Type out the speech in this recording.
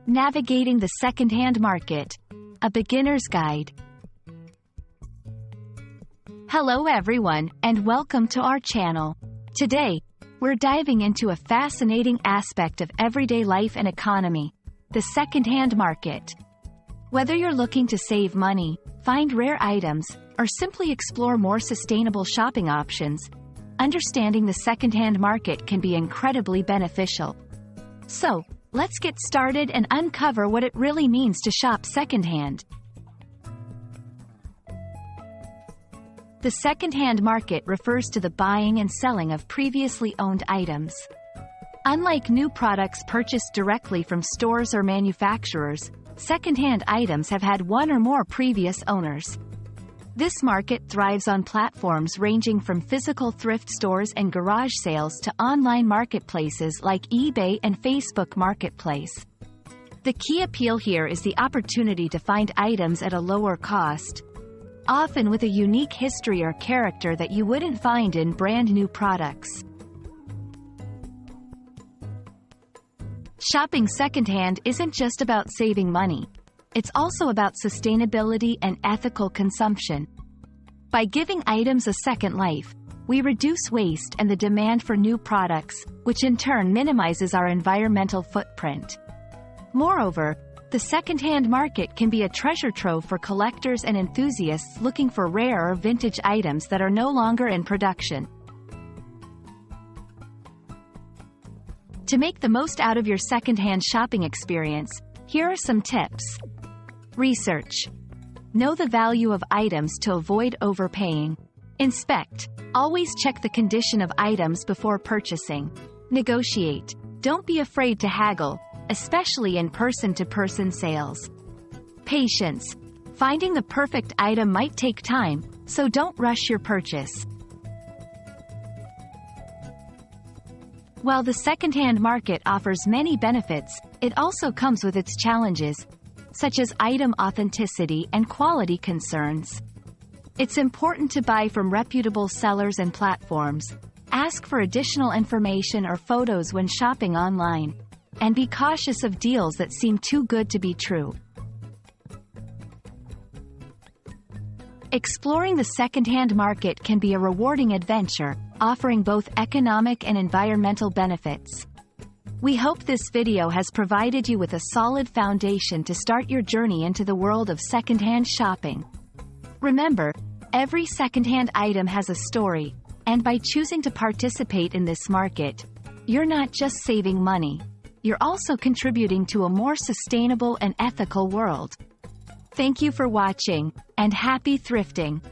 Navigating the Secondhand Market, a beginner's guide. Hello everyone, and welcome to our channel. Today, we're diving into a fascinating aspect of everyday life and economy, the secondhand market. Whether you're looking to save money, find rare items, or simply explore more sustainable shopping options, understanding the secondhand market can be incredibly beneficial. So, let's get started and uncover what it really means to shop secondhand. The secondhand market refers to the buying and selling of previously owned items. Unlike new products purchased directly from stores or manufacturers, secondhand items have had one or more previous owners. This market thrives on platforms ranging from physical thrift stores and garage sales to online marketplaces like eBay and Facebook Marketplace. The key appeal here is the opportunity to find items at a lower cost, often with a unique history or character that you wouldn't find in brand new products. Shopping secondhand isn't just about saving money. It's also about sustainability and ethical consumption. By giving items a second life, we reduce waste and the demand for new products, which in turn minimizes our environmental footprint. Moreover, the secondhand market can be a treasure trove for collectors and enthusiasts looking for rare or vintage items that are no longer in production. To make the most out of your secondhand shopping experience, here are some tips. Research. Know the value of items to avoid overpaying. Inspect. Always check the condition of items before purchasing. Negotiate. Don't be afraid to haggle, especially in person-to-person sales. Patience. Finding the perfect item might take time, so don't rush your purchase. While the secondhand market offers many benefits, it also comes with its challenges, such as item authenticity and quality concerns. It's important to buy from reputable sellers and platforms, ask for additional information or photos when shopping online, and be cautious of deals that seem too good to be true. Exploring the secondhand market can be a rewarding adventure, offering both economic and environmental benefits. We hope this video has provided you with a solid foundation to start your journey into the world of secondhand shopping. Remember, every secondhand item has a story, and by choosing to participate in this market, you're not just saving money, you're also contributing to a more sustainable and ethical world. Thank you for watching, and happy thrifting!